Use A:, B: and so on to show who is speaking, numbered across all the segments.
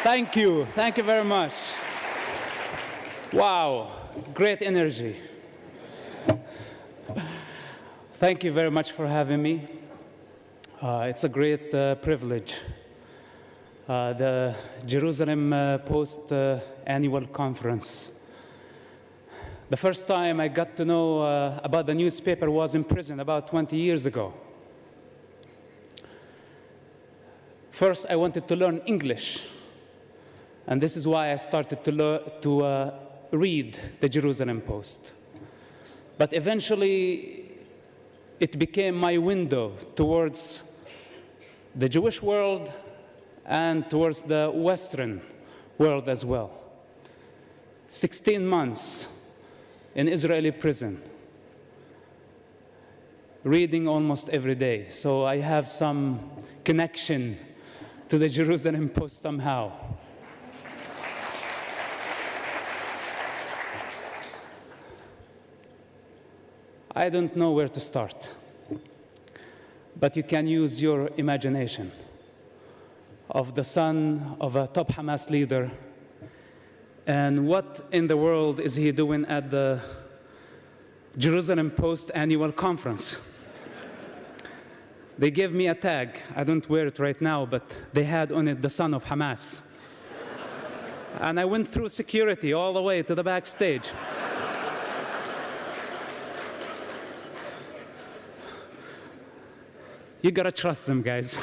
A: Thank you. Thank you very much. Wow, great energy. Thank you very much for having me. It's a great privilege. The Jerusalem Post Annual Conference. The first time I got to know about the newspaper was in prison about 20 years ago. First, I wanted to learn English. And this is why I started to read the Jerusalem Post. But eventually, it became my window towards the Jewish world and towards the Western world as well. 16 months in Israeli prison, reading almost every day. So I have some connection to the Jerusalem Post somehow. I don't know where to start, but you can use your imagination of the son of a top Hamas leader, and what in the world is he doing at the Jerusalem Post Annual Conference? They gave me a tag. I don't wear it right now, but they had on it the son of Hamas. And I went through security all the way to the backstage. You gotta trust them, guys.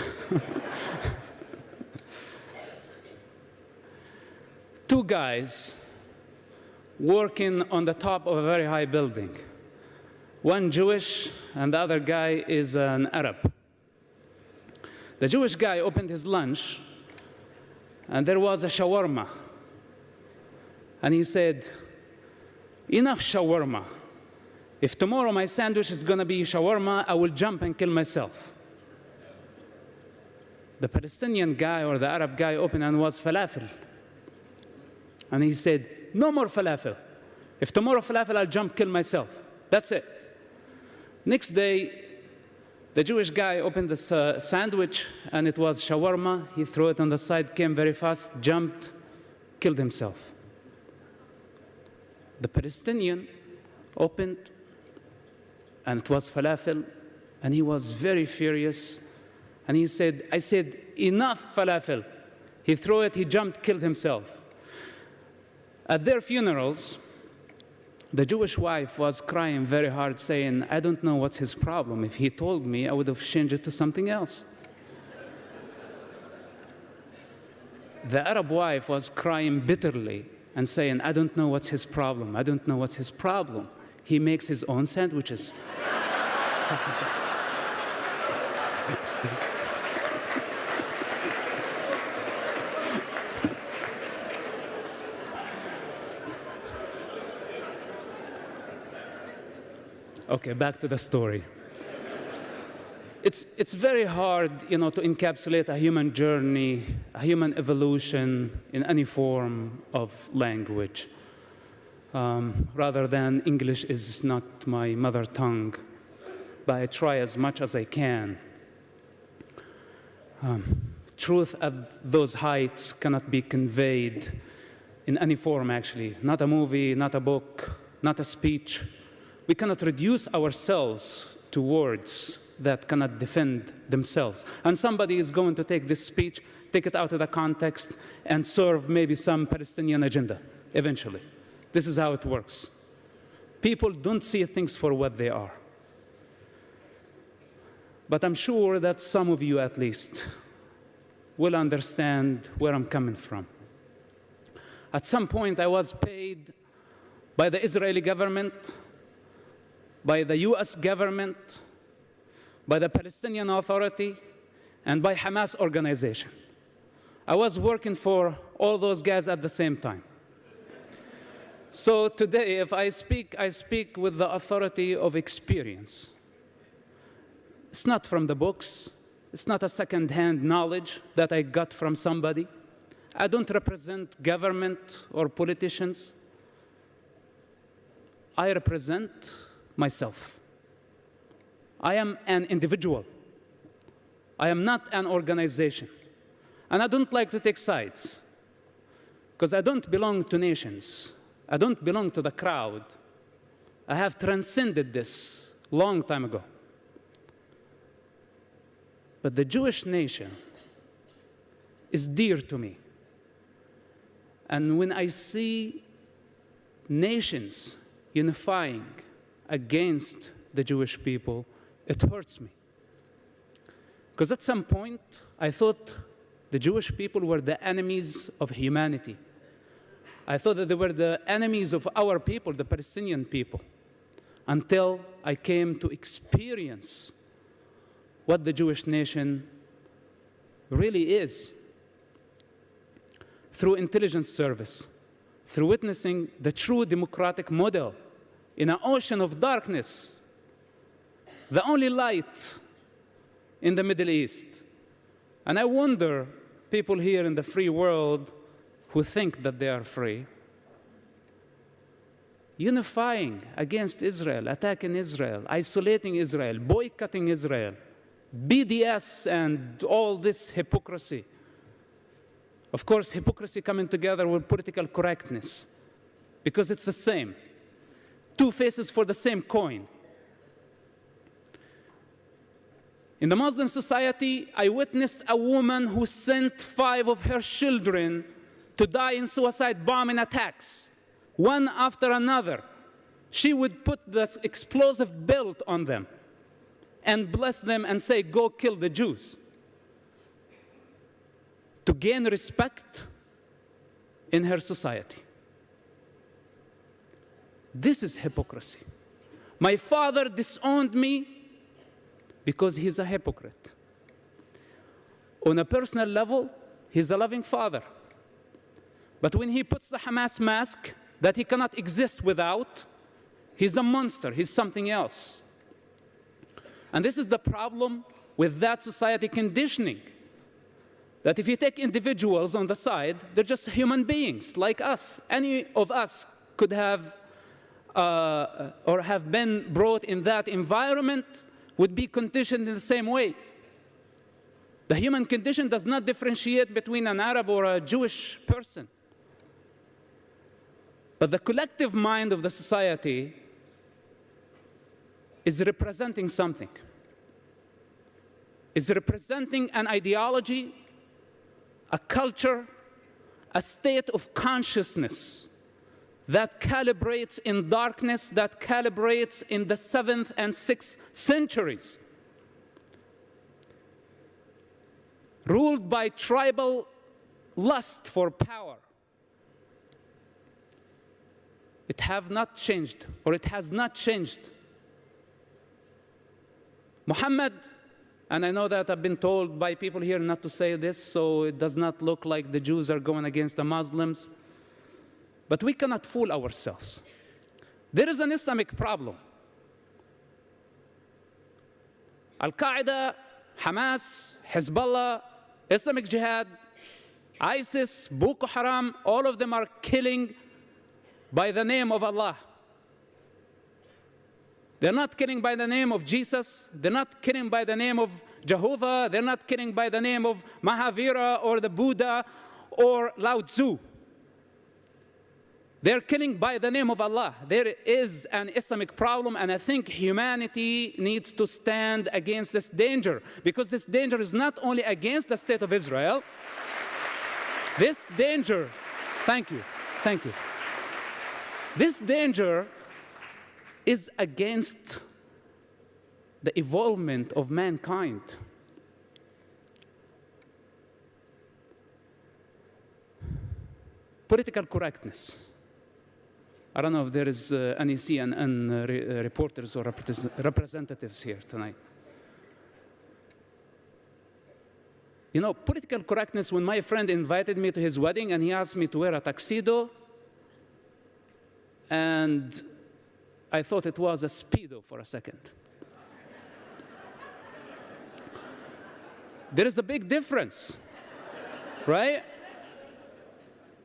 A: Two guys working on the top of a very high building. One Jewish, and the other guy is an Arab. The Jewish guy opened his lunch, and there was a shawarma. And he said, "Enough shawarma. If tomorrow my sandwich is gonna be shawarma, I will jump and kill myself." The Palestinian guy or the Arab guy opened and was falafel. And he said, "No more falafel. If tomorrow falafel, I'll jump, kill myself. That's it." Next day, the Jewish guy opened this sandwich, and it was shawarma. He threw it on the side, came very fast, jumped, killed himself. The Palestinian opened, and it was falafel, and he was very furious. And he said, "I said, enough falafel." He threw it, he jumped, killed himself. At their funerals, the Jewish wife was crying very hard, saying, "I don't know what's his problem. If he told me, I would have changed it to something else." The Arab wife was crying bitterly and saying, "I don't know what's his problem. I don't know what's his problem. He makes his own sandwiches." Okay, back to the story. It's very hard, to encapsulate a human journey, a human evolution in any form of language. Rather than English is not my mother tongue, but I try as much as I can. Truth at those heights cannot be conveyed in any form, actually. Not a movie, not a book, not a speech. We cannot reduce ourselves to words that cannot defend themselves. And somebody is going to take this speech, take it out of the context, and serve maybe some Palestinian agenda, eventually. This is how it works. People don't see things for what they are. But I'm sure that some of you, at least, will understand where I'm coming from. At some point, I was paid by the Israeli government, by the US government, by the Palestinian Authority, and by Hamas organization. I was working for all those guys at the same time. So today, if I speak with the authority of experience. It's not from the books. It's not a second-hand knowledge that I got from somebody. I don't represent government or politicians. I represent myself. I am an individual. I am not an organization. And I don't like to take sides. Because I don't belong to nations. I don't belong to the crowd. I have transcended this long time ago. But the Jewish nation is dear to me. And when I see nations unifying against the Jewish people, it hurts me. Because at some point, I thought the Jewish people were the enemies of humanity. I thought that they were the enemies of our people, the Palestinian people, until I came to experience what the Jewish nation really is. Through intelligence service, through witnessing the true democratic model in an ocean of darkness, the only light in the Middle East. And I wonder, people here in the free world who think that they are free, unifying against Israel, attacking Israel, isolating Israel, boycotting Israel, BDS and all this hypocrisy. Of course, hypocrisy coming together with political correctness, because it's the same. Two faces for the same coin. In the Muslim society, I witnessed a woman who sent 5 of her children to die in suicide bombing attacks, one after another. She would put the explosive belt on them and bless them and say, "Go kill the Jews," to gain respect in her society. This is hypocrisy. My father disowned me because he's a hypocrite. On a personal level, he's a loving father. But when he puts the Hamas mask that he cannot exist without, he's a monster, he's something else. And this is the problem with that society conditioning. That if you take individuals on the side, they're just human beings like us. Any of us could have or have been brought in that environment, would be conditioned in the same way. The human condition does not differentiate between an Arab or a Jewish person. But the collective mind of the society is representing something. It's representing an ideology, a culture, a state of consciousness that calibrates in darkness, that calibrates in the 7th and 6th centuries, ruled by tribal lust for power. It have not changed, or it has not changed. Muhammad, and I know that I've been told by people here not to say this, so it does not look like the Jews are going against the Muslims. But we cannot fool ourselves. There is an Islamic problem. Al-Qaeda, Hamas, Hezbollah, Islamic Jihad, ISIS, Boko Haram, all of them are killing by the name of Allah. They're not killing by the name of Jesus. They're not killing by the name of Jehovah. They're not killing by the name of Mahavira or the Buddha or Lao Tzu. They're killing by the name of Allah. There is an Islamic problem, and I think humanity needs to stand against this danger, because this danger is not only against the state of Israel. This danger, thank you. This danger is against the evolvement of mankind. Political correctness. I don't know if there is any CNN reporters or representatives here tonight. You know, political correctness, when my friend invited me to his wedding and he asked me to wear a tuxedo, and I thought it was a Speedo for a second. There is a big difference, right?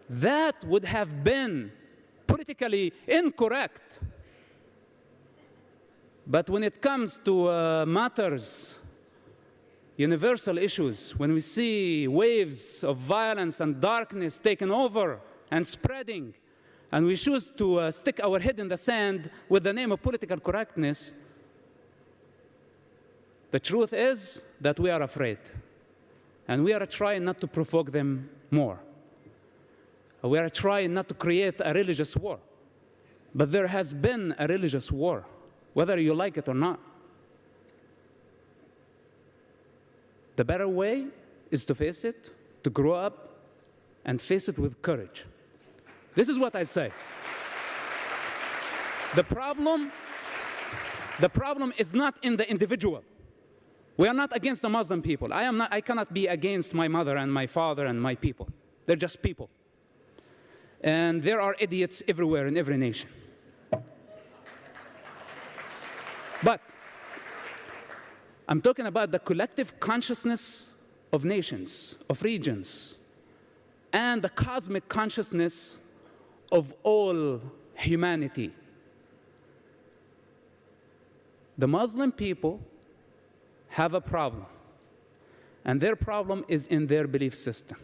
A: That would have been politically incorrect. But when it comes to matters, universal issues, when we see waves of violence and darkness taking over and spreading, and we choose to stick our head in the sand with the name of political correctness, the truth is that we are afraid. And we are trying not to provoke them more. We are trying not to create a religious war. But there has been a religious war, whether you like it or not. The better way is to face it, to grow up, and face it with courage. This is what I say. The problem is not in the individual. We are not against the Muslim people. I cannot be against my mother and my father and my people. They're just people. And there are idiots everywhere in every nation. But I'm talking about the collective consciousness of nations, of regions, and the cosmic consciousness of all humanity. The Muslim people have a problem, and their problem is in their belief system.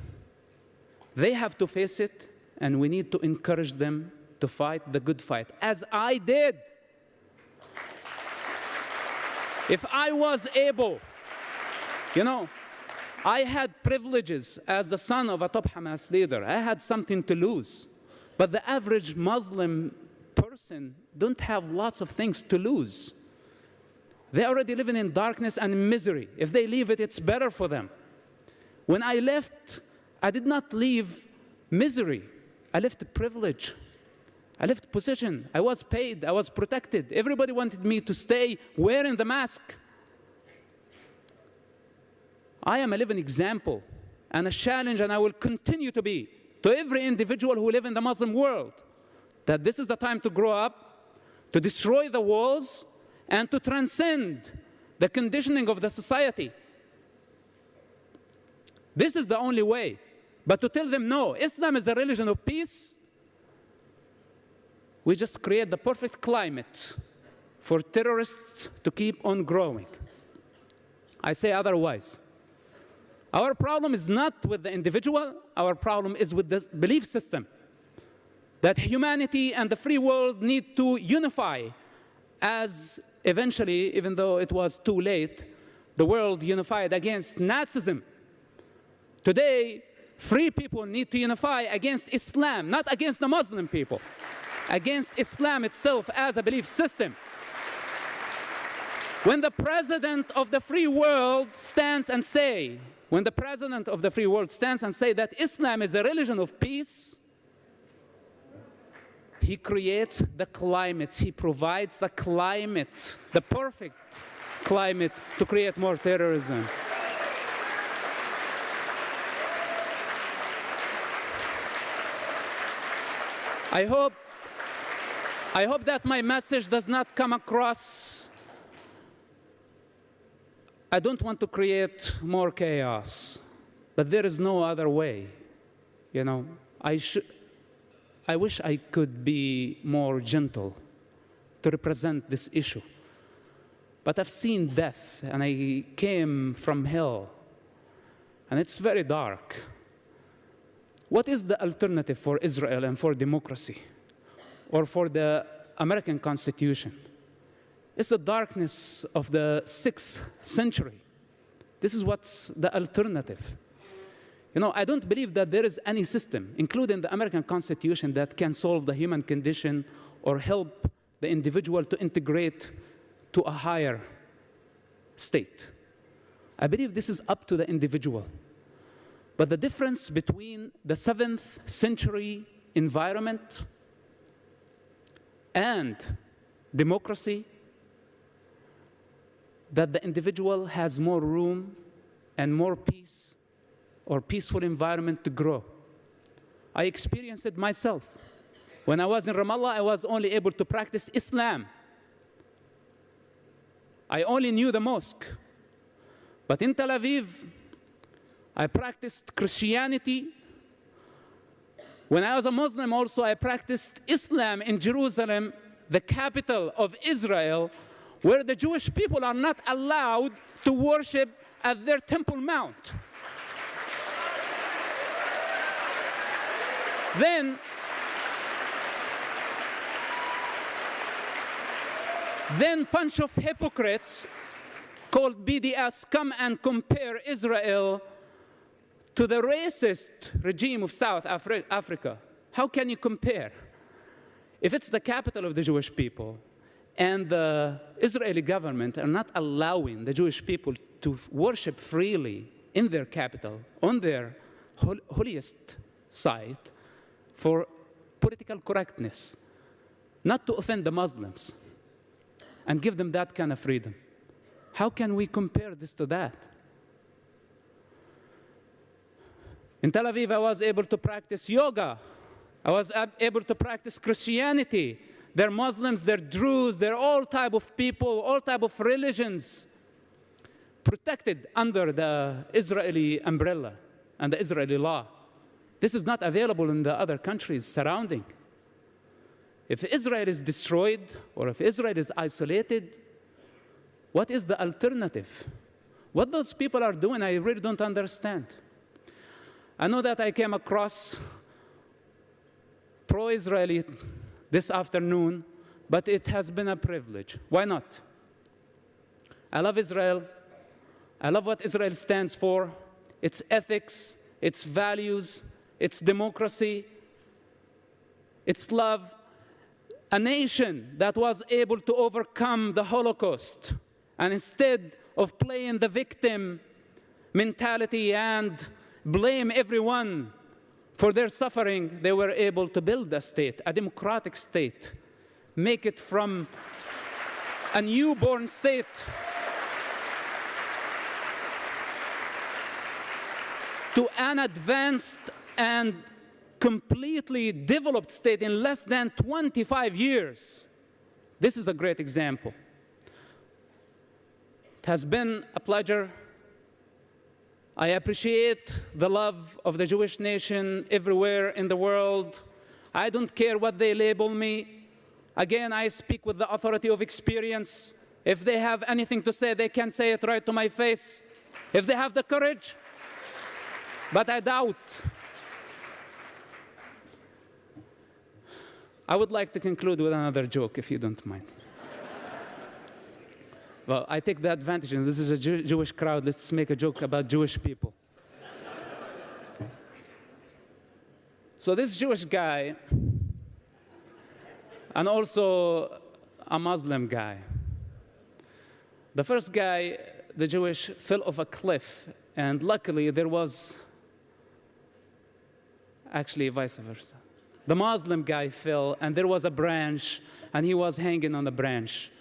A: They have to face it, and we need to encourage them to fight the good fight, as I did. If I was able, I had privileges as the son of a top Hamas leader. I had something to lose. But the average Muslim person don't have lots of things to lose. They're already living in darkness and misery. If they leave it, it's better for them. When I left, I did not leave misery. I left privilege. I left position. I was paid. I was protected. Everybody wanted me to stay wearing the mask. I am a living example and a challenge, and I will continue to be, to every individual who lives in the Muslim world, that this is the time to grow up, to destroy the walls, and to transcend the conditioning of the society. This is the only way. But to tell them, no, Islam is a religion of peace, we just create the perfect climate for terrorists to keep on growing. I say otherwise. Our problem is not with the individual, our problem is with this belief system, that humanity and the free world need to unify, as eventually, even though it was too late, the world unified against Nazism. Today, free people need to unify against Islam, not against the Muslim people, against Islam itself as a belief system. When the president of the free world stands and say, that Islam is a religion of peace, he creates the climate, he provides the climate, the perfect climate to create more terrorism. I hope that my message does not come across. I don't want to create more chaos, but there is no other way. I wish I could be more gentle to represent this issue. But I've seen death, and I came from hell, and it's very dark. What is the alternative for Israel and for democracy, or for the American Constitution? It's the darkness of the 6th century. This is what's the alternative. I don't believe that there is any system, including the American Constitution, that can solve the human condition or help the individual to integrate to a higher state. I believe this is up to the individual. But the difference between the 7th century environment and democracy, that the individual has more room and more peace or peaceful environment to grow. I experienced it myself. When I was in Ramallah, I was only able to practice Islam. I only knew the mosque. But in Tel Aviv, I practiced Christianity. When I was a Muslim also, I practiced Islam in Jerusalem, the capital of Israel, where the Jewish people are not allowed to worship at their Temple Mount. Then bunch of hypocrites called BDS come and compare Israel to the racist regime of South Africa. How can you compare? If it's the capital of the Jewish people and the Israeli government are not allowing the Jewish people to worship freely in their capital, on their holiest site, for political correctness, not to offend the Muslims, and give them that kind of freedom, how can we compare this to that? In Tel Aviv, I was able to practice yoga. I was able to practice Christianity. They're Muslims, they're Druze, they're all type of people, all type of religions, protected under the Israeli umbrella and the Israeli law. This is not available in the other countries surrounding. If Israel is destroyed, or if Israel is isolated, what is the alternative? What those people are doing, I really don't understand. I know that I came across pro-Israeli this afternoon, but it has been a privilege. Why not? I love Israel. I love what Israel stands for, its ethics, its values, its democracy, its love. A nation that was able to overcome the Holocaust, and instead of playing the victim mentality and blame everyone for their suffering, they were able to build a state, a democratic state, make it from a newborn state to an advanced and completely developed state in less than 25 years. This is a great example. It has been a pleasure. I appreciate the love of the Jewish nation everywhere in the world. I don't care what they label me. Again, I speak with the authority of experience. If they have anything to say, they can say it right to my face. If they have the courage. But I doubt. I would like to conclude with another joke, if you don't mind. Well, I take the advantage, and this is a Jewish crowd. Let's make a joke about Jewish people. So this Jewish guy, and also a Muslim guy. The first guy, the Jewish, fell off a cliff, and luckily there was actually vice versa. The Muslim guy fell, and there was a branch, and he was hanging on the branch.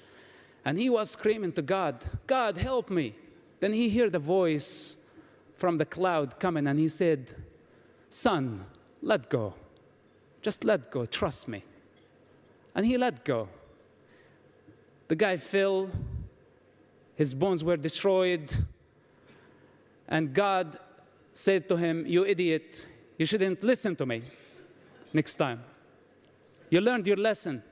A: And he was screaming to God, God, help me. Then he heard a voice from the cloud coming, and he said, son, let go. Just let go, trust me. And he let go. The guy fell, his bones were destroyed, and God said to him, you idiot, you shouldn't listen to me next time. You learned your lesson.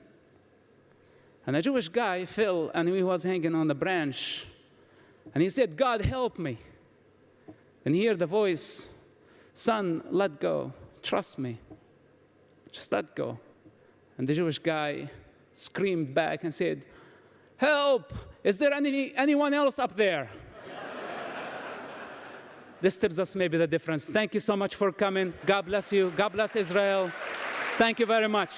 A: And a Jewish guy fell, and he was hanging on the branch. And he said, God, help me. And he heard the voice, son, let go. Trust me. Just let go. And the Jewish guy screamed back and said, help! Is there anyone else up there? This tells us maybe the difference. Thank you so much for coming. God bless you. God bless Israel. Thank you very much.